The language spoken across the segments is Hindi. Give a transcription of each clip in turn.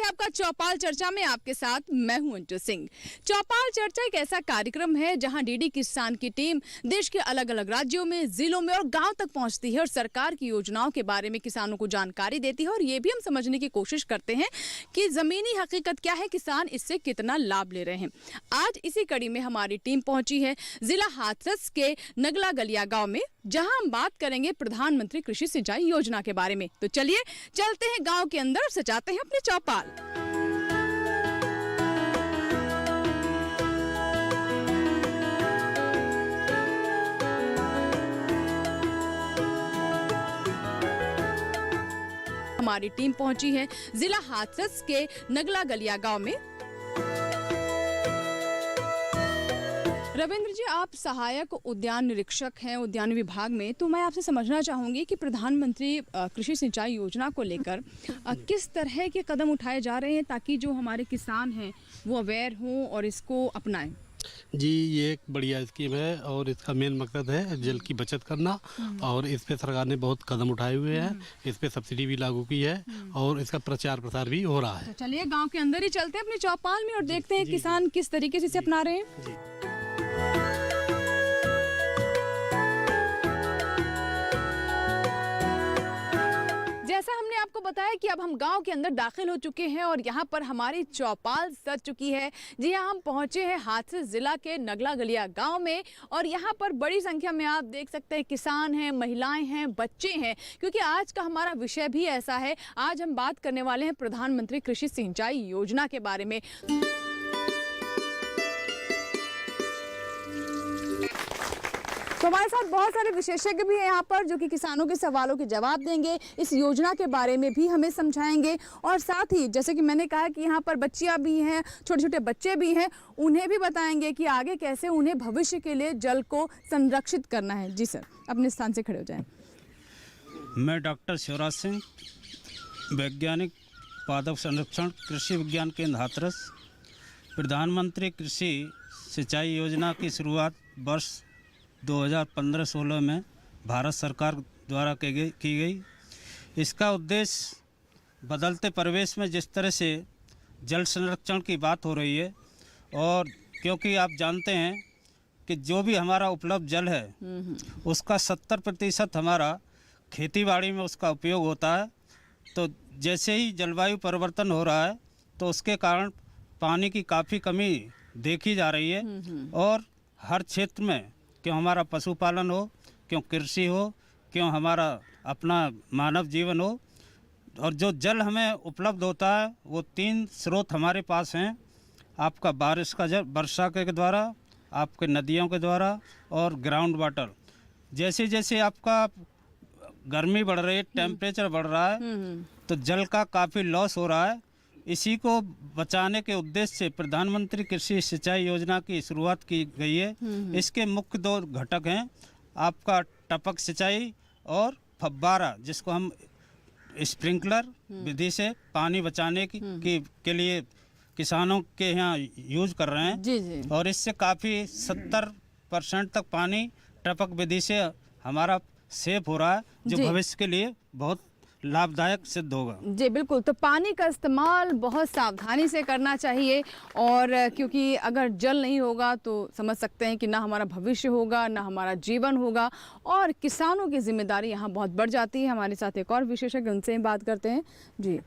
है आपका चौपाल चर्चा में। आपके साथ मैं हूं अंटू सिंह। चौपाल चर्चा एक ऐसा कार्यक्रम है जहां डीडी किसान की टीम देश के अलग अलग राज्यों में, जिलों में और गांव तक पहुंचती है और सरकार की योजनाओं के बारे में किसानों को जानकारी देती है और ये भी हम समझने की कोशिश करते हैं कि जमीनी हकीकत क्या है, किसान इससे कितना लाभ ले रहे हैं। आज इसी कड़ी में हमारी टीम पहुंची है जिला हाथरस के नगला गलिया गाँव में, जहां हम बात करेंगे प्रधानमंत्री कृषि सिंचाई योजना के बारे में। तो चलिए चलते हैं गांव के अंदर और सजाते हैं अपने चौपाल। हमारी टीम पहुंची है जिला हाथरस के नगला गलिया गांव में। रविंद्र जी, आप सहायक उद्यान निरीक्षक हैं उद्यान विभाग में, तो मैं आपसे समझना चाहूँगी कि प्रधानमंत्री कृषि सिंचाई योजना को लेकर किस तरह के कदम उठाए जा रहे हैं ताकि जो हमारे किसान हैं वो अवेयर हों और इसको अपनाएं। जी, ये एक बढ़िया स्कीम है और इसका मेन मकसद है जल की बचत करना और इस पे सरकार ने बहुत कदम उठाए हुए हैं। इस पे सब्सिडी भी लागू की है और इसका प्रचार प्रसार भी हो रहा है। तो चलिए गांव के अंदर ही चलते हैं अपने चौपाल में और देखते हैं किसान किस तरीके से इसे अपना रहे हैं। जी। जैसा हमने आपको बताया कि अब हम गांव के अंदर दाखिल हो चुके हैं और यहाँ पर हमारी चौपाल सज चुकी है। जी हाँ, हम पहुँचे हैं हाथरस जिला के नगला गलिया गांव में और यहाँ पर बड़ी संख्या में आप देख सकते हैं किसान हैं, महिलाएं हैं, बच्चे हैं, क्योंकि आज का हमारा विषय भी ऐसा है। आज हम बात करने वाले हैं प्रधानमंत्री कृषि सिंचाई योजना के बारे में। तो हमारे साथ बहुत सारे विशेषज्ञ भी हैं यहाँ पर जो कि किसानों के सवालों के जवाब देंगे, इस योजना के बारे में भी हमें समझाएंगे और साथ ही जैसे कि मैंने कहा कि यहाँ पर बच्चियाँ भी हैं, छोटे छोटे बच्चे भी हैं, उन्हें भी बताएंगे कि आगे कैसे उन्हें भविष्य के लिए जल को संरक्षित करना है। जी सर, अपने स्थान से खड़े हो जाएं। मैं डॉक्टर शिवराज सिंह, वैज्ञानिक पादप संरक्षण कृषि विज्ञान केंद्र हाथरस। प्रधानमंत्री कृषि सिंचाई योजना की शुरुआत वर्ष 2015-16 में भारत सरकार द्वारा की गई। इसका उद्देश्य बदलते परिवेश में जिस तरह से जल संरक्षण की बात हो रही है, और क्योंकि आप जानते हैं कि जो भी हमारा उपलब्ध जल है उसका 70% हमारा खेतीबाड़ी में उसका उपयोग होता है। तो जैसे ही जलवायु परिवर्तन हो रहा है तो उसके कारण पानी की काफ़ी कमी देखी जा रही है और हर क्षेत्र में, क्यों हमारा पशुपालन हो, क्यों कृषि हो, क्यों हमारा अपना मानव जीवन हो, और जो जल हमें उपलब्ध होता है वो 3 स्रोत हमारे पास हैं। आपका बारिश का जल, वर्षा के द्वारा, आपके नदियों के द्वारा और ग्राउंड वाटर। जैसे जैसे आपका गर्मी बढ़ रही है, टेम्परेचर बढ़ रहा है, तो जल का काफ़ी लॉस हो रहा है। इसी को बचाने के उद्देश्य से प्रधानमंत्री कृषि सिंचाई योजना की शुरुआत की गई है। इसके मुख्य 2 घटक हैं, आपका टपक सिंचाई और फव्वारा, जिसको हम स्प्रिंकलर विधि से पानी बचाने के लिए किसानों के यहाँ यूज कर रहे हैं। जी। और इससे काफ़ी 70% तक पानी टपक विधि से हमारा सेव हो रहा है, जो भविष्य के लिए बहुत लाभदायक सिद्ध होगा। जी बिल्कुल। तो पानी का इस्तेमाल बहुत सावधानी से करना चाहिए, और क्योंकि अगर जल नहीं होगा तो समझ सकते हैं कि ना हमारा भविष्य होगा, ना हमारा जीवन होगा, और किसानों की जिम्मेदारी यहाँ बहुत बढ़ जाती है। हमारे साथ एक और विशेषज्ञ, उनसे बात करते हैं। जी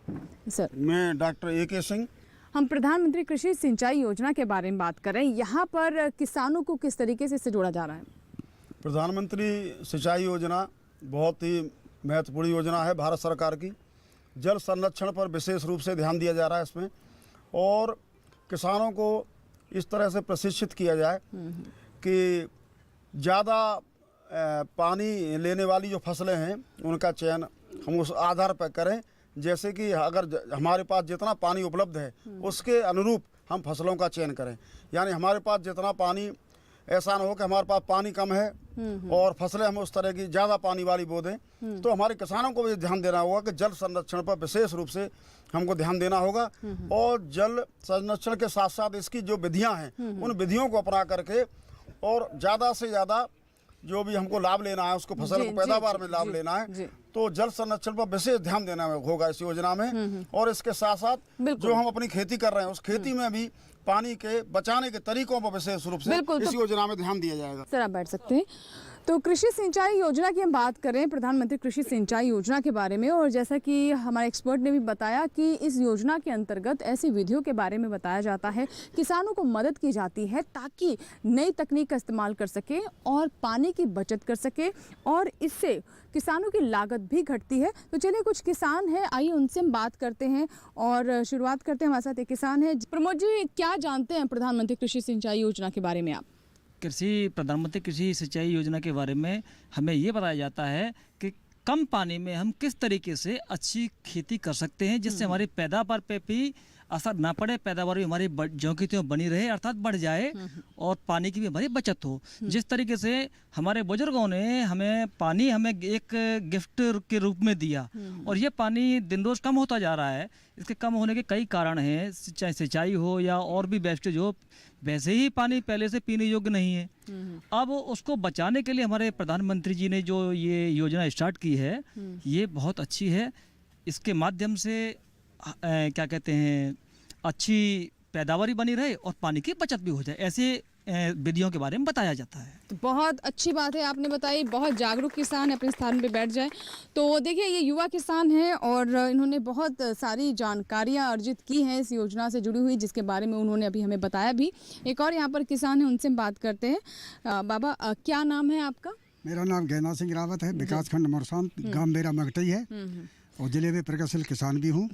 सर। मैं डॉक्टर ए.के. सिंह। हम प्रधानमंत्री कृषि सिंचाई योजना के बारे में बात कर रहे हैं। यहाँ पर किसानों को किस तरीके से इससे जोड़ा जा रहा है? प्रधानमंत्री सिंचाई योजना बहुत ही महत्वपूर्ण योजना है भारत सरकार की। जल संरक्षण पर विशेष रूप से ध्यान दिया जा रहा है इसमें, और किसानों को इस तरह से प्रशिक्षित किया जाए कि ज़्यादा पानी लेने वाली जो फसलें हैं उनका चयन हम उस आधार पर करें, जैसे कि अगर हमारे पास जितना पानी उपलब्ध है उसके अनुरूप हम फसलों का चयन करें। यानी हमारे पास जितना पानी, ऐसा ना हो कि हमारे पास पानी कम है और फसलें हम उस तरह की ज़्यादा पानी वाली बो दें। तो हमारे किसानों को भी ध्यान देना होगा कि जल संरक्षण पर विशेष रूप से हमको ध्यान देना होगा, और जल संरक्षण के साथ साथ इसकी जो विधियां हैं उन विधियों को अपना करके और ज़्यादा से ज़्यादा जो भी हमको लाभ लेना है, उसको फसल जी, को पैदावार जी, में लाभ जी, लेना जी। है, तो जल संरक्षण पर विशेष ध्यान देना होगा इस योजना में। और इसके साथ साथ बिल्कुल। जो हम अपनी खेती कर रहे हैं, उस खेती में भी पानी के बचाने के तरीकों पर विशेष रूप से बिल्कुल, इस तो- योजना में ध्यान दिया जाएगा। सर आप बैठ सकते हैं। तो कृषि सिंचाई योजना की हम बात करें, प्रधानमंत्री कृषि सिंचाई योजना के बारे में, और जैसा कि हमारे एक्सपर्ट ने भी बताया कि इस योजना के अंतर्गत ऐसी विधियों के बारे में बताया जाता है, किसानों को मदद की जाती है ताकि नई तकनीक का इस्तेमाल कर सके और पानी की बचत कर सके, और इससे किसानों की लागत भी घटती है। तो चलिए कुछ किसान हैं, आइए उनसे हम बात करते हैं और शुरुआत करते हैं। हमारे साथ एक किसान है। प्रमोद जी, क्या जानते हैं प्रधानमंत्री कृषि सिंचाई योजना के बारे में आप? प्रधानमंत्री कृषि सिंचाई योजना के बारे में हमें ये बताया जाता है कि कम पानी में हम किस तरीके से अच्छी खेती कर सकते हैं जिससे हमारी पैदावार पे भी असर ना पड़े, पैदावार भी हमारी ज्यों की त्यों बनी रहे, अर्थात बढ़ जाए, और पानी की भी हमारी बचत हो। जिस तरीके से हमारे बुजुर्गों ने हमें पानी हमें एक गिफ्ट के रूप में दिया, और ये पानी दिन रोज कम होता जा रहा है। इसके कम होने के कई कारण हैं, चाहे सिंचाई हो या और भी वेस्टेज हो। वैसे ही पानी पहले से पीने योग्य नहीं है। अब उसको बचाने के लिए हमारे प्रधानमंत्री जी ने जो ये योजना स्टार्ट की है, ये बहुत अच्छी है। इसके माध्यम से क्या कहते हैं, अच्छी पैदावार बनी रहे और पानी की बचत भी हो जाए, ऐसे विधियों के बारे में बताया जाता है। तो बहुत अच्छी बात है आपने बताई, बहुत जागरूक किसान है, अपने स्थान पे बैठ जाए। तो देखिए ये युवा किसान हैं और इन्होंने बहुत सारी जानकारियां अर्जित की हैं इस योजना से जुड़ी हुई, जिसके बारे में उन्होंने अभी हमें बताया भी। एक और यहाँ पर किसान है, उनसे हम बात करते हैं। बाबा क्या नाम है आपका? मेरा नाम गैना सिंह रावत है, विकास खंड मोरसान, गांव मेरा मगटई है और जिले में प्रगतिशील किसान भी हूँ।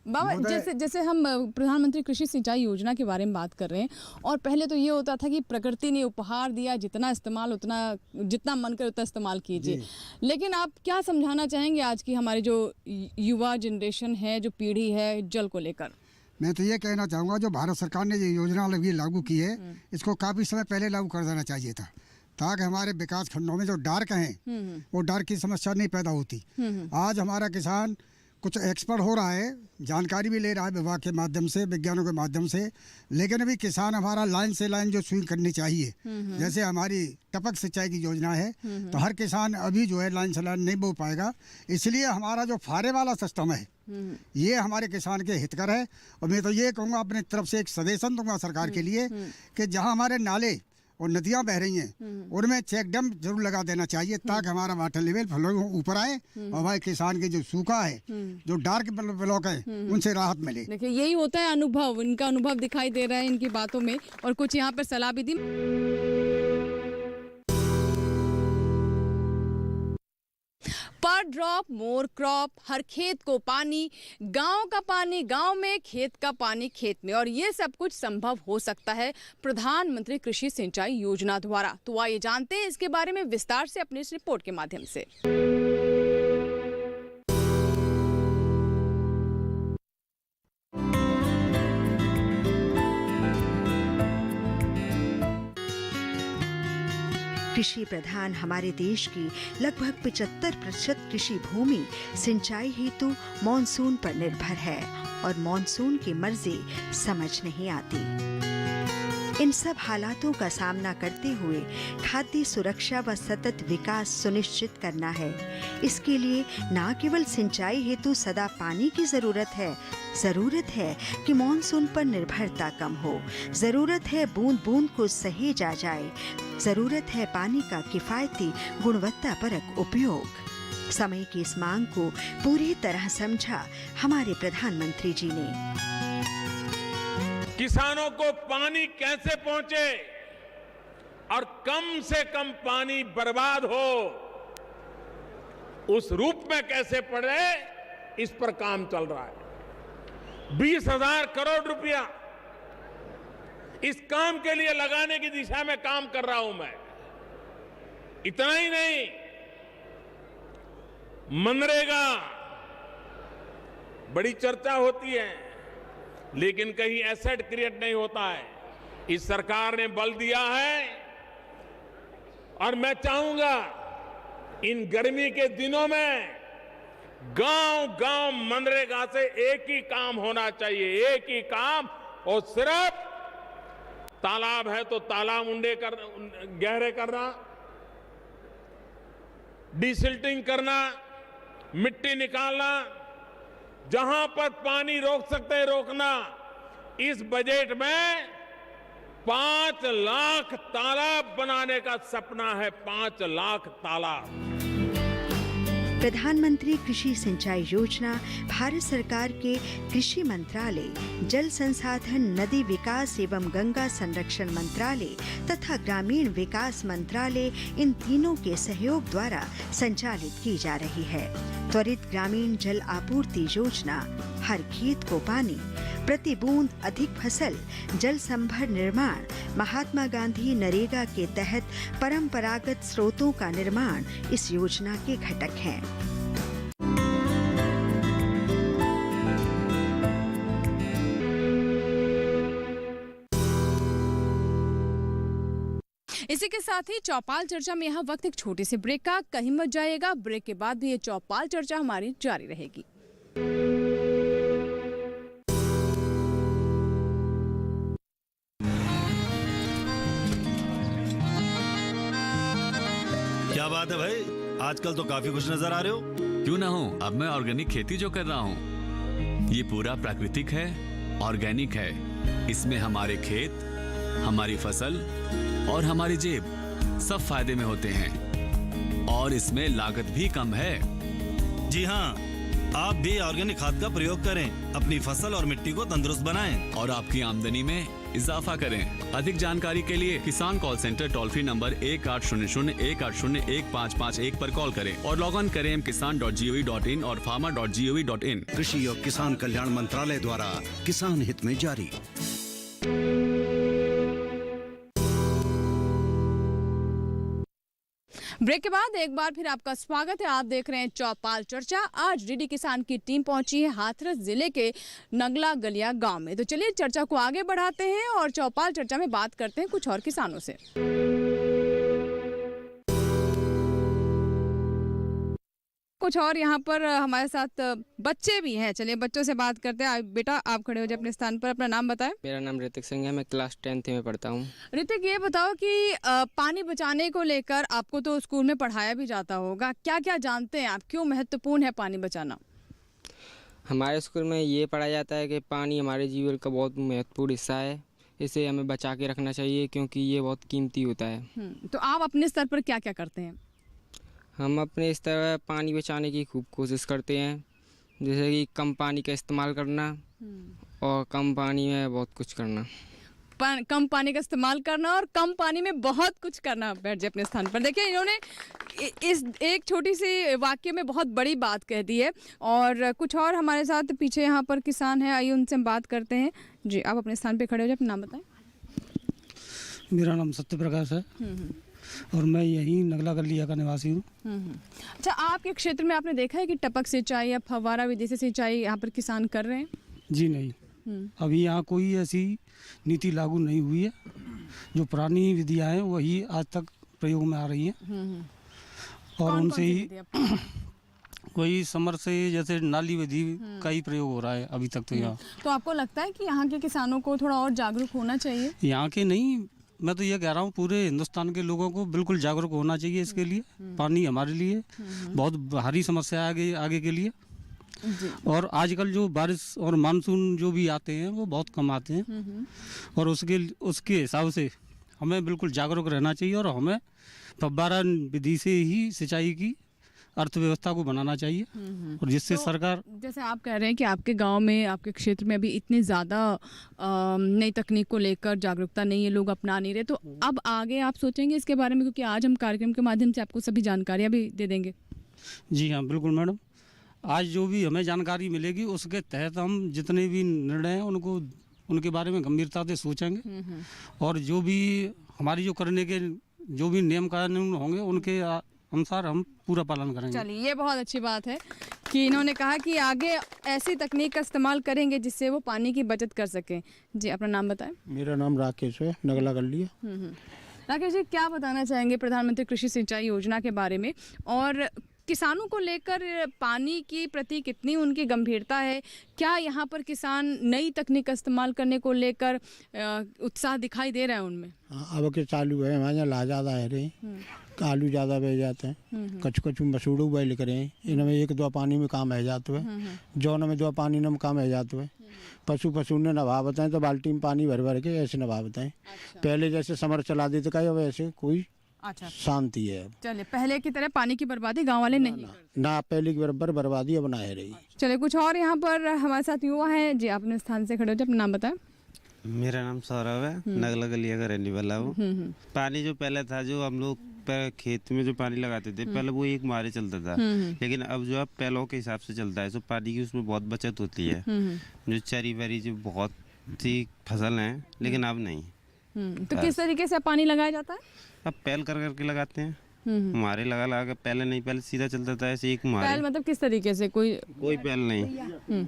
बाबा जैसे हम प्रधानमंत्री कृषि सिंचाई योजना के बारे में बात कर रहे हैं, और पहले तो ये होता था कि प्रकृति ने उपहार दिया, जितना इस्तेमाल उतना, जितना मन करे उतना इस्तेमाल कीजिए। लेकिन आप क्या समझाना चाहेंगे आज की हमारी जो युवा जनरेशन है, जो पीढ़ी है, जल को लेकर? मैं तो ये कहना चाहूँगा, जो भारत सरकार ने ये योजना लागू की है, इसको काफ़ी समय पहले लागू कर देना चाहिए था, ताकि हमारे विकास खंडों में जो डार्क हैं वो डार्क की समस्या नहीं पैदा होती। आज हमारा किसान कुछ एक्सपर्ट हो रहा है, जानकारी भी ले रहा है विभाग के माध्यम से, विज्ञानों के माध्यम से, लेकिन अभी किसान हमारा लाइन से लाइन जो स्विंग करनी चाहिए, जैसे हमारी टपक सिंचाई की योजना है, तो हर किसान अभी जो है लाइन से लाइन नहीं बो पाएगा। इसलिए हमारा जो फारे वाला सिस्टम है, ये हमारे किसान के हितकर है। और मैं तो ये कहूँगा, अपनी तरफ से एक सजेशन दूंगा सरकार के लिए कि जहाँ हमारे नाले और नदियाँ बह रही हैं, उनमें चेक डैम जरूर लगा देना चाहिए, ताकि हमारा वाटर लेवल फ्लो ऊपर आए और हमारे किसान के जो सूखा है, जो डार्क ब्लॉक है, उनसे राहत मिले। देखिए यही होता है अनुभव, इनका अनुभव दिखाई दे रहा है इनकी बातों में, और कुछ यहाँ पर सलाह भी दी। पर ड्रॉप मोर क्रॉप, हर खेत को पानी, गांव का पानी गांव में, खेत का पानी खेत में, और ये सब कुछ संभव हो सकता है प्रधानमंत्री कृषि सिंचाई योजना द्वारा। तो आइए जानते हैं इसके बारे में विस्तार से अपनी इस रिपोर्ट के माध्यम से। कृषि प्रधान हमारे देश की लगभग 75% कृषि भूमि सिंचाई हेतु मॉनसून पर निर्भर है, और मॉनसून की मर्जी समझ नहीं आती। इन सब हालातों का सामना करते हुए खाद्य सुरक्षा व सतत विकास सुनिश्चित करना है। इसके लिए न केवल सिंचाई हेतु सदा पानी की जरूरत है कि मॉनसून पर निर्भरता कम हो। जरूरत है बूंद बूंद को सहेजा जाए। जरूरत है पानी का किफायती गुणवत्तापरक उपयोग। समय की इस मांग को पूरी तरह समझा हमारे प्रधानमंत्री जी ने। किसानों को पानी कैसे पहुंचे और कम से कम पानी बर्बाद हो, उस रूप में कैसे पड़े, इस पर काम चल रहा है। 20,000 करोड़ रुपया इस काम के लिए लगाने की दिशा में काम कर रहा हूं मैं। इतना ही नहीं, मनरेगा बड़ी चर्चा होती है, लेकिन कहीं एसेट क्रिएट नहीं होता है। इस सरकार ने बल दिया है, और मैं चाहूंगा इन गर्मी के दिनों में गांव-गांव मनरेगा से एक ही काम होना चाहिए, एक ही काम, और सिर्फ तालाब है तो तालाब गहरे करना, डिसिल्टिंग करना, मिट्टी निकालना, जहां पर पानी रोक सकते हैं रोकना। इस बजट में 5 लाख तालाब बनाने का सपना है, 5 लाख तालाब। प्रधानमंत्री कृषि सिंचाई योजना भारत सरकार के कृषि मंत्रालय, जल संसाधन, नदी विकास एवं गंगा संरक्षण मंत्रालय तथा ग्रामीण विकास मंत्रालय, इन तीनों के सहयोग द्वारा संचालित की जा रही है। त्वरित ग्रामीण जल आपूर्ति योजना, हर खेत को पानी, प्रति बूंद अधिक फसल, जल संभर निर्माण, महात्मा गांधी नरेगा के तहत परंपरागत स्रोतों का निर्माण इस योजना के घटक हैं। इसी के साथ ही चौपाल चर्चा में यहाँ वक्त एक छोटे से ब्रेक का, कहीं मत जाइएगा। ब्रेक के बाद भी ये चौपाल चर्चा हमारी जारी रहेगी। क्या बात है भाई, आजकल तो काफी खुश नजर आ रहे हो। क्यों ना हो, अब मैं ऑर्गेनिक खेती जो कर रहा हूँ ये पूरा प्राकृतिक है, ऑर्गेनिक है। इसमें हमारे खेत, हमारी फसल और हमारी जेब सब फायदे में होते हैं और इसमें लागत भी कम है। जी हाँ, आप भी ऑर्गेनिक खाद का प्रयोग करें, अपनी फसल और मिट्टी को तंदुरुस्त बनाएं और आपकी आमदनी में इजाफा करें। अधिक जानकारी के लिए किसान call centre toll free number 1800-180-1551 पर कॉल करें और लॉग ऑन करें kisan.gov.in और farmer.gov.in। कृषि और किसान कल्याण मंत्रालय द्वारा किसान हित में जारी। ब्रेक के बाद एक बार फिर आपका स्वागत है। आप देख रहे हैं चौपाल चर्चा। आज डीडी किसान की टीम पहुंची है हाथरस जिले के नगला गलिया गांव में। तो चलिए चर्चा को आगे बढ़ाते हैं और चौपाल चर्चा में बात करते हैं कुछ और किसानों से। कुछ और यहाँ पर हमारे साथ बच्चे भी हैं। चलिए बच्चों से बात करते हैं। बेटा आप खड़े हो जाए अपने स्थान पर, अपना नाम बताएं। मेरा नाम ऋतिक सिंह है, मैं क्लास 10th में पढ़ता हूँ। ऋतिक, ये बताओ कि पानी बचाने को लेकर आपको तो स्कूल में पढ़ाया भी जाता होगा, क्या क्या जानते हैं आप, क्यों महत्वपूर्ण है पानी बचाना? हमारे स्कूल में ये पढ़ाया जाता है कि पानी हमारे जीवन का बहुत महत्वपूर्ण हिस्सा है, इसे हमें बचा के रखना चाहिए क्योंकि ये बहुत कीमती होता है। तो आप अपने स्तर पर क्या क्या करते हैं? हम अपने स्तर पर पानी बचाने की खूब कोशिश करते हैं, जैसे कि कम पानी का इस्तेमाल करना और कम पानी में बहुत कुछ करना। कम पानी का इस्तेमाल करना और कम पानी में बहुत कुछ करना। बैठ जाए अपने स्थान पर। देखिए इन्होंने इस एक छोटी सी वाक्य में बहुत बड़ी बात कह दी है। और कुछ और हमारे साथ पीछे यहाँ पर किसान हैं, आइए उनसे हम बात करते हैं। जी आप अपने स्थान पर खड़े हो जाए, अपना नाम बताएं। मेरा नाम सत्य प्रकाश है और मैं यहीं नगला गलिया का निवासी हूँ। अच्छा, आपके क्षेत्र में आपने देखा है कि टपक सिंचाई या फव्वारा विधि से सिंचाई यहाँ पर किसान कर रहे हैं? जी नहीं, अभी यहाँ कोई ऐसी नीति लागू नहीं हुई है। जो पुरानी विधियाँ हैं वही आज तक प्रयोग में आ रही हैं और उनसे ही कोई समर से जैसे नाली विधि का ही प्रयोग हो रहा है अभी तक तो यहाँ। तो आपको लगता है कि यहाँ के किसानों को थोड़ा और जागरूक होना चाहिए? यहाँ के नहीं, मैं तो ये कह रहा हूँ पूरे हिंदुस्तान के लोगों को बिल्कुल जागरूक होना चाहिए इसके लिए। पानी हमारे लिए बहुत भारी समस्या है आगे के लिए। और आजकल जो बारिश और मानसून जो भी आते हैं वो बहुत कम आते हैं और उसके हिसाब से हमें बिल्कुल जागरूक रहना चाहिए और हमें फव्वारा विधि से ही सिंचाई की अर्थव्यवस्था को बनाना चाहिए और जिससे तो सरकार, जैसे आप कह रहे हैं कि आपके गांव में, आपके क्षेत्र में अभी इतनी ज़्यादा नई तकनीक को लेकर जागरूकता नहीं है, लोग अपना नहीं रहे, तो अब आगे आप सोचेंगे इसके बारे में? क्योंकि आज हम कार्यक्रम के माध्यम से आपको सभी जानकारियाँ भी दे देंगे। जी हाँ बिल्कुल मैडम, आज जो भी हमें जानकारी मिलेगी उसके तहत हम जितने भी निर्णय हैं उनके बारे में गंभीरता से सोचेंगे और जो भी हमारी जो करने के जो भी नियम कानून होंगे उनके अनुसार हम पूरा पालन करेंगे। चलिए, ये बहुत अच्छी बात है कि इन्होंने कहा कि आगे ऐसी तकनीक का इस्तेमाल करेंगे जिससे वो पानी की बचत कर सकें। जी अपना नाम बताएं। मेरा नाम राकेश है, नगला गलिया। राकेश जी, क्या बताना चाहेंगे प्रधानमंत्री कृषि सिंचाई योजना के बारे में और किसानों को लेकर पानी की प्रति कितनी उनकी गंभीरता है? क्या यहाँ पर किसान नई तकनीक का इस्तेमाल करने को लेकर उत्साह दिखाई दे रहा है उनमें? अब के चालू है, हमारे यहाँ ला ज़्यादा है रे आलू ज़्यादा बह जाते हैं, कछु कछु मसूड़ू बैल करें, इनमें एक दो पानी में काम है जाते हुए, जौन में दो पानी में काम है जाते हुए। पशु ने नभावत हैं तो बाल्टी में पानी भर भर के ऐसे नभावत हैं। पहले जैसे समर चला देते का वैसे कोई शांति है। चलिए, पहले की तरह पानी की बर्बादी गांव वाले नहीं ना पहले की बराबर बर्बादी अब ना है रही। चलिए, कुछ और यहाँ पर हमारे साथ युवा हैं जी। अपने स्थान से खड़े हो जाए, अपना नाम बताएं। मेरा नाम सौरभ है, नगला गलिया का रहने वाला हूँ। पानी जो पहले था, जो हम लोग खेत में जो पानी लगाते थे पहले, वो एक मारे चलता था, लेकिन अब जो अब पैलों के हिसाब से चलता है, तो पानी की उसमें बहुत बचत होती है। जो चरी वरी जो बहुत सी फसल है, लेकिन अब नहीं। तो किस तरीके से पानी लगाया जाता है? अब पैल कर करके लगाते हैं, मारे लगा लगा के। पहले नहीं, पहले सीधा चलता था ऐसे एक मारे। पैल मतलब किस तरीके से? कोई पैल नहीं,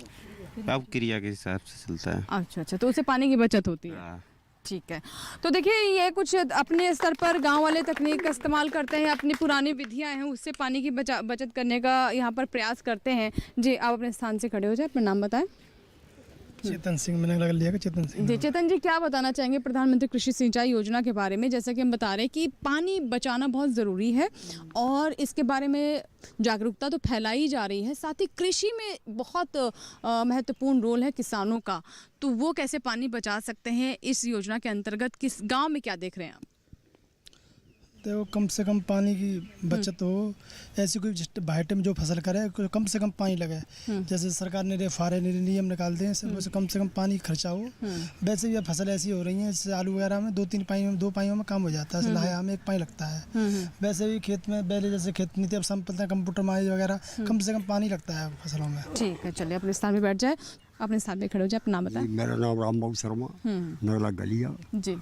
अब क्रिया के हिसाब से चलता है। अच्छा, तो उससे पानी की बचत होती है। ठीक है, तो देखिए, ये कुछ अपने स्तर पर गांव वाले तकनीक का इस्तेमाल करते हैं, अपनी पुरानी विधियां हैं उससे पानी की बचत करने का यहाँ पर प्रयास करते हैं। जी, आप अपने स्थान से खड़े हो जाए, अपना नाम बताएं। चेतन सिंह, मैंने लगा लिया चेतन सिंह। जी, चेतन जी, क्या बताना चाहेंगे प्रधानमंत्री कृषि सिंचाई योजना के बारे में? जैसा कि हम बता रहे हैं कि पानी बचाना बहुत ज़रूरी है और इसके बारे में जागरूकता तो फैलाई जा रही है, साथ ही कृषि में बहुत महत्वपूर्ण रोल है किसानों का, तो वो कैसे पानी बचा सकते हैं इस योजना के अंतर्गत? किस गाँव में क्या देख रहे हैं आप? तो कम से कम पानी की बचत हो, ऐसी कोई भाइटे में जो फसल करे कम से कम पानी लगे। जैसे सरकार ने रेफारे नियम निकाल दिए, से कम से कम पानी खर्चा हो। वैसे भी फसल ऐसी हो रही है, जैसे आलू वगैरह में दो पाइयों में काम हो जाता है, लाया में 1 पानी लगता है। वैसे भी खेत में पहले जैसे खेत नहीं थे, अब संपत्तियाँ कंप्यूटर माई वगैरह, कम से कम पानी लगता है फसलों में। ठीक है, चलिए अपने स्थान पर बैठ जाए, अपने स्थान पर खड़े हो जाए, अपना नाम बताएं। मेरा नाम रामबाबू शर्मा, नगला गलिया। जी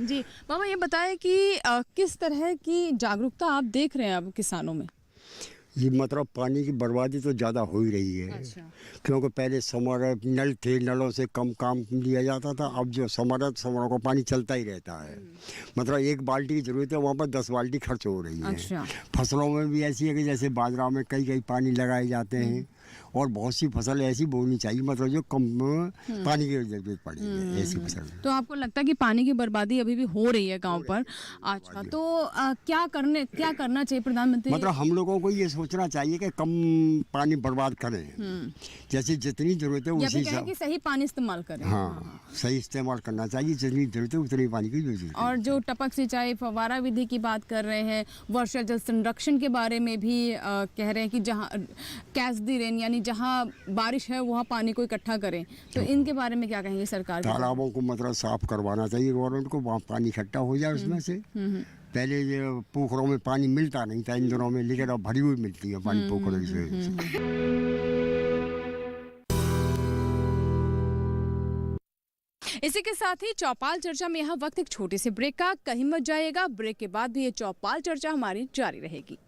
जी, मामा ये बताएं कि किस तरह की जागरूकता आप देख रहे हैं अब किसानों में? ये मतलब पानी की बर्बादी तो ज़्यादा हो ही रही है। क्योंकि पहले समर नल थे, नलों से कम काम लिया जाता था। अब जो समरों को पानी चलता ही रहता है। मतलब 1 बाल्टी की ज़रूरत है, वहाँ पर 10 बाल्टी खर्च हो रही है। फसलों में भी ऐसी है कि जैसे बाजरा में कई पानी लगाए जाते हैं, और बहुत सी फसल ऐसी बोनी चाहिए मतलब जो कम पानी की जरूरत पड़ी है, ऐसी फसल। तो आपको लगता है कि पानी की बर्बादी अभी भी हो रही है गांव पर? अच्छा, तो क्या करना चाहिए प्रधानमंत्री? मतलब हम लोगों को ये सोचना चाहिए कि कम पानी बर्बाद करें, जैसे जितनी जरूरत है उसी हिसाब से सही पानी इस्तेमाल करें। हाँ, सही इस्तेमाल करना चाहिए, जितनी जरूरत है उतनी पानी की जरूरत है। और जो टपक सिंचाई, फव्वारा विधि की बात कर रहे हैं, वर्षा जल संरक्षण के बारे में भी कह रहे हैं कि जहाँ कैच दी रेन, यानी जहाँ बारिश है वहाँ पानी को इकट्ठा करें, तो इनके बारे में क्या कहेंगे सरकार? तालाबों को मतलब साफ करवाना चाहिए गवर्नमेंट को, वहाँ पानी इकट्ठा हो जाए उसमें से। पहले ये पोखरों में पानी मिलता नहीं था इन दिनों में, लेकिन अब भरी हुई मिलती है पानी पोखरों से। इसी के साथ ही चौपाल चर्चा में यहाँ वक्त एक छोटे से ब्रेक का, कहीं मत जाइएगा। ब्रेक के बाद भी ये चौपाल चर्चा हमारी जारी रहेगी।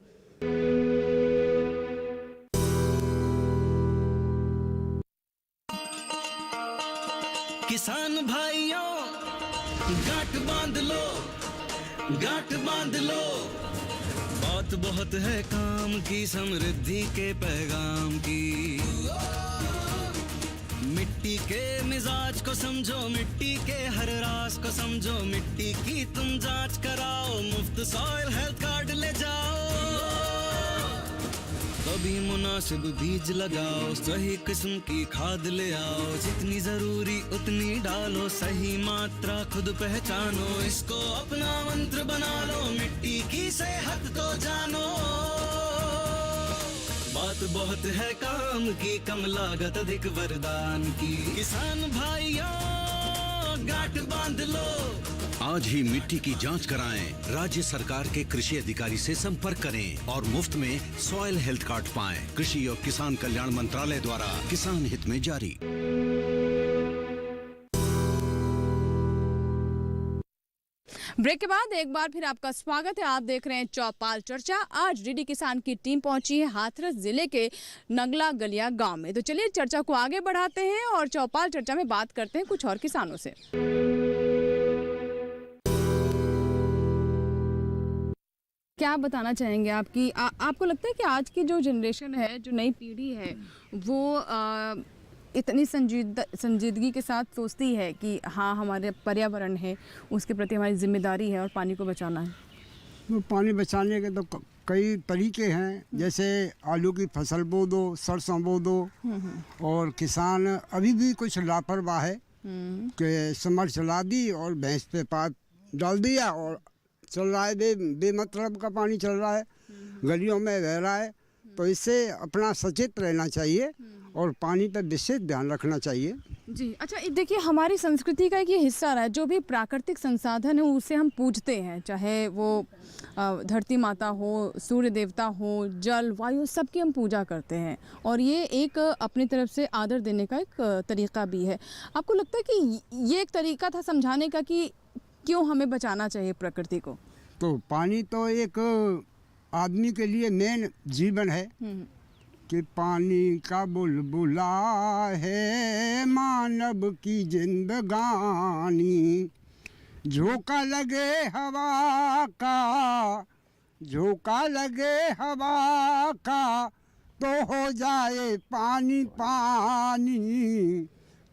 किसान भाइयों, गांठ बांध लो, गांठ बांध लो। बात बहुत है काम की, समृद्धि के पैगाम की। मिट्टी के मिजाज को समझो, मिट्टी के हर राज को समझो, मिट्टी की तुम जांच कराओ, मुफ्त सॉइल हेल्थ कार्ड ले जाओ। कभी मुनासिब बीज लगाओ, सही किस्म की खाद ले आओ, जितनी जरूरी उतनी डालो, सही मात्रा खुद पहचानो, इसको अपना मंत्र बना लो, मिट्टी की सेहत को जानो। बात बहुत है काम की, कम लागत अधिक वरदान की। किसान भाइयों, गांठ बांध लो। आज ही मिट्टी की जांच कराएं। राज्य सरकार के कृषि अधिकारी से संपर्क करें और मुफ्त में सॉइल हेल्थ कार्ड पाएं। कृषि और किसान कल्याण मंत्रालय द्वारा किसान हित में जारी। ब्रेक के बाद एक बार फिर आपका स्वागत है। आप देख रहे हैं चौपाल चर्चा। आज डीडी किसान की टीम पहुंची है हाथरस जिले के नगला गलिया गांव में। तो चलिए चर्चा को आगे बढ़ाते हैं और चौपाल चर्चा में बात करते हैं कुछ और किसानों से। क्या बताना चाहेंगे आपकी आपको लगता है कि आज की जो जनरेशन है, जो नई पीढ़ी है, वो इतनी संजीदगी के साथ सोचती है कि हाँ हमारे पर्यावरण है, उसके प्रति हमारी जिम्मेदारी है और पानी को बचाना है? तो पानी बचाने के तो कई तरीके हैं, जैसे आलू की फसल बो दो, सरसों बो दो, और किसान अभी भी कुछ लापरवाह है कि समर चला दी और भैंस पे पाइप डाल दिया और चल रहा है, बेमतलब का पानी चल रहा है, गलियों में बह रहा है। तो इससे अपना सचेत रहना चाहिए और पानी पर विशेष ध्यान रखना चाहिए। जी अच्छा, देखिए हमारी संस्कृति का एक ये हिस्सा रहा है, जो भी प्राकृतिक संसाधन है उसे हम पूजते हैं, चाहे वो धरती माता हो, सूर्य देवता हो, जल वायु, सबकी हम पूजा करते हैं और ये एक अपनी तरफ से आदर देने का एक तरीका भी है। आपको लगता है कि ये एक तरीका था समझाने का कि क्यों हमें बचाना चाहिए प्रकृति को? तो पानी तो एक आदमी के लिए मेन जीवन है कि पानी का बुलबुला है मानव की जिंदगानी, झोंका लगे हवा का, झोंका लगे हवा का तो हो जाए पानी पानी,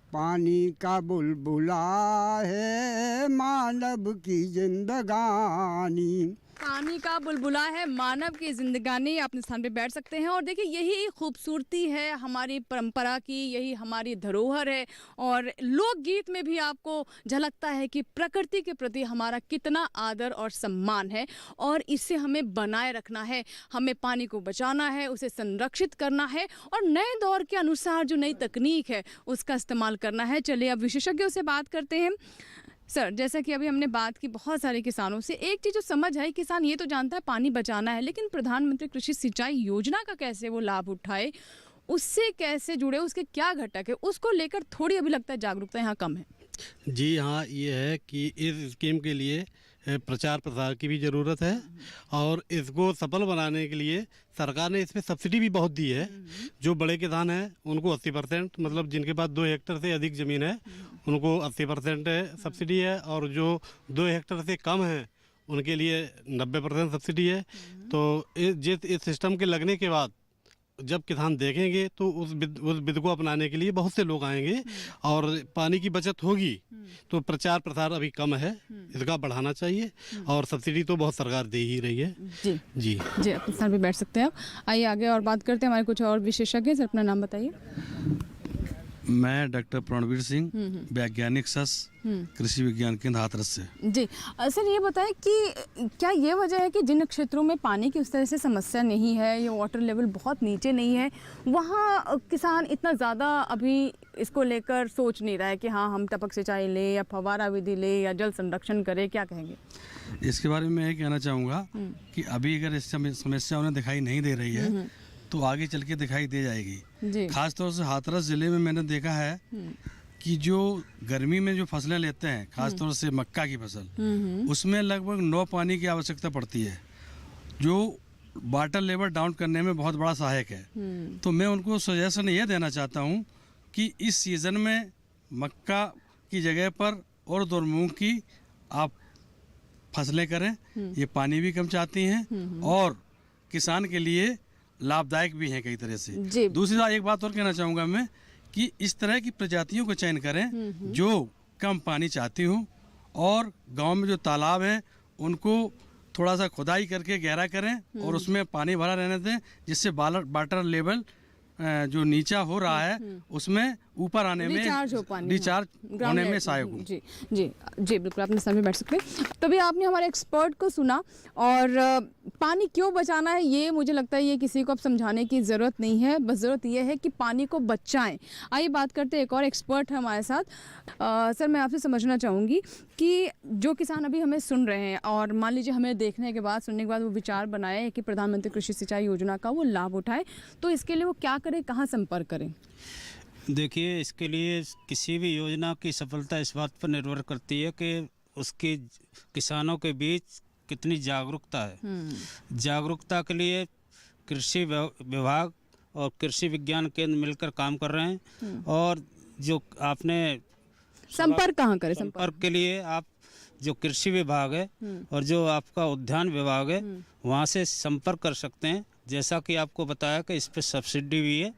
पानी का बुलबुला है मानव की जिंदगानी। पानी का बुलबुला है मानव की जिंदगानी। अपने स्थान पे बैठ सकते हैं और देखिए यही खूबसूरती है हमारी परंपरा की, यही हमारी धरोहर है और लोकगीत में भी आपको झलकता है कि प्रकृति के प्रति हमारा कितना आदर और सम्मान है और इसे हमें बनाए रखना है। हमें पानी को बचाना है, उसे संरक्षित करना है और नए दौर के अनुसार जो नई तकनीक है उसका इस्तेमाल करना है। चलिए अब विशेषज्ञों से बात करते हैं। सर, जैसा कि अभी हमने बात की बहुत सारे किसानों से, एक चीज़ जो समझ आई, किसान ये तो जानता है पानी बचाना है, लेकिन प्रधानमंत्री कृषि सिंचाई योजना का कैसे वो लाभ उठाए, उससे कैसे जुड़े, उसके क्या घटक है, उसको लेकर थोड़ी अभी लगता है जागरूकता यहाँ कम है। जी हाँ, ये है कि इस स्कीम के लिए प्रचार प्रसार की भी ज़रूरत है और इसको सफल बनाने के लिए सरकार ने इसमें सब्सिडी भी बहुत दी है। जो बड़े किसान हैं उनको 80%, मतलब जिनके पास 2 हेक्टेयर से अधिक ज़मीन है उनको 80% सब्सिडी है और जो 2 हेक्टेयर से कम है उनके लिए 90% सब्सिडी है। तो इस सिस्टम के लगने के बाद जब किसान देखेंगे तो उस विधि को अपनाने के लिए बहुत से लोग आएंगे और पानी की बचत होगी। तो प्रचार प्रसार अभी कम है, इसका बढ़ाना चाहिए और सब्सिडी तो बहुत सरकार दे ही रही है। जी जी जी, अपने स्थान पे बैठ सकते हैं आप। आइए आगे और बात करते हैं, हमारे कुछ और विशेषज्ञ। सर अपना नाम बताइए। मैं डॉक्टर प्रणवीर सिंह, वैज्ञानिक सस, कृषि विज्ञान केंद्र हाथरस से। जी सर, ये बताएं कि क्या ये वजह है कि जिन क्षेत्रों में पानी की उस तरह से समस्या नहीं है, ये वाटर लेवल बहुत नीचे नहीं है, वहाँ किसान इतना ज़्यादा अभी इसको लेकर सोच नहीं रहा है कि हाँ हम टपक सिंचाई ले या फव्वारा विधि ले या जल संरक्षण करें? क्या कहेंगे इसके बारे में? मैं ये कहना चाहूँगा कि अभी अगर इस समस्या उन्हें दिखाई नहीं दे रही है तो आगे चल के दिखाई दे जाएगी। खास तौर से हाथरस ज़िले में मैंने देखा है कि जो गर्मी में जो फसलें लेते हैं, खास तौर से मक्का की फसल, उसमें लगभग 9 पानी की आवश्यकता पड़ती है, जो वाटर लेवल डाउन करने में बहुत बड़ा सहायक है। तो मैं उनको सजेशन ये देना चाहता हूँ कि इस सीज़न में मक्का की जगह पर और मूंग की आप फसलें करें। ये पानी भी कम चाहती हैं और किसान के लिए लाभदायक भी हैं कई तरह से। दूसरी बात, एक बात और कहना चाहूँगा मैं कि इस तरह की प्रजातियों का चयन करें जो कम पानी चाहती हों और गांव में जो तालाब हैं उनको थोड़ा सा खुदाई करके गहरा करें और उसमें पानी भरा रहने दें, जिससे वाटर लेवल जो नीचा हो रहा है उसमें ऊपर आने में रिचार्ज होने में सहायक हो। जी जी जी, बिल्कुल अपने सामने बैठ सकते हैं। तभी आपने हमारे एक्सपर्ट को सुना और पानी क्यों बचाना है ये मुझे लगता है ये किसी को अब समझाने की ज़रूरत नहीं है, बस ज़रूरत ये है कि पानी को बचाएं। आइए बात करते हैं, एक और एक्सपर्ट है हमारे साथ। सर, मैं आपसे समझना चाहूँगी कि जो किसान अभी हमें सुन रहे हैं और मान लीजिए हमें देखने के बाद, सुनने के बाद वो विचार बनाए कि प्रधानमंत्री कृषि सिंचाई योजना का वो लाभ उठाए, तो इसके लिए वो क्या करें, कहाँ संपर्क करें? देखिए, इसके लिए किसी भी योजना की सफलता इस बात पर निर्भर करती है कि उसके किसानों के बीच कितनी जागरूकता है। जागरूकता के लिए कृषि विभाग और कृषि विज्ञान केंद्र मिलकर काम कर रहे हैं। और जो आपने संपर्क कहाँ करें? संपर्क के लिए आप जो कृषि विभाग है और जो आपका उद्यान विभाग है वहाँ से संपर्क कर सकते हैं। जैसा कि आपको बताया कि इस पर सब्सिडी भी है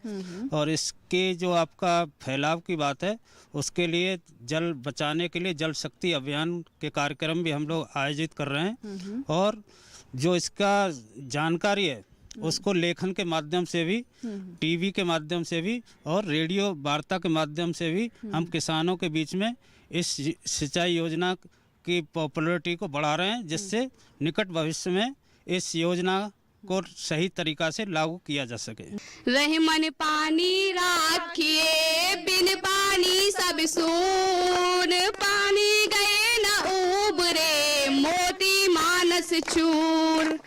और इसके जो आपका फैलाव की बात है उसके लिए जल बचाने के लिए जल शक्ति अभियान के कार्यक्रम भी हम लोग आयोजित कर रहे हैं और जो इसका जानकारी है उसको लेखन के माध्यम से भी, टीवी के माध्यम से भी और रेडियो वार्ता के माध्यम से भी हम किसानों के बीच में इस सिंचाई योजना की पॉपुलैरिटी को बढ़ा रहे हैं, जिससे निकट भविष्य में इस योजना को सही तरीका से लागू किया जा सके। रहमन पानी राखिए, बिन पानी सब सून, पानी गए न उबरे, मोती मानस चूर।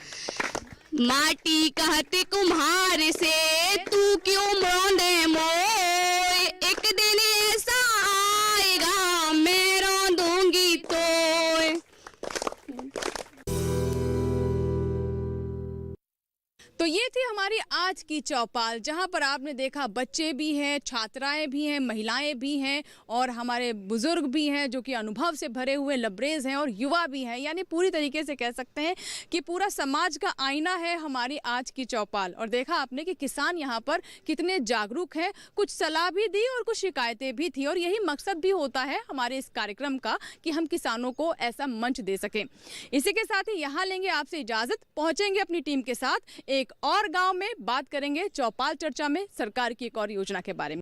माटी कहते कुम्हार से, तू क्यों मोंदे मोय, एक दिन ऐसा आएगा मैं रौंदूंगी तोय। तो ये थी हमारी आज की चौपाल, जहां पर आपने देखा बच्चे भी हैं, छात्राएं भी हैं, महिलाएं भी हैं और हमारे बुजुर्ग भी हैं जो कि अनुभव से भरे हुए लबरेज हैं और युवा भी हैं। यानी पूरी तरीके से कह सकते हैं कि पूरा समाज का आईना है हमारी आज की चौपाल। और देखा आपने कि किसान यहाँ पर कितने जागरूक हैं, कुछ सलाह भी दी और कुछ शिकायतें भी थी। और यही मकसद भी होता है हमारे इस कार्यक्रम का कि हम किसानों को ऐसा मंच दे सकें। इसी के साथ ही यहाँ लेंगे आपसे इजाज़त, पहुँचेंगे अपनी टीम के साथ एक और गांव में, बात करेंगे चौपाल चर्चा में सरकार की एक और योजना के बारे में।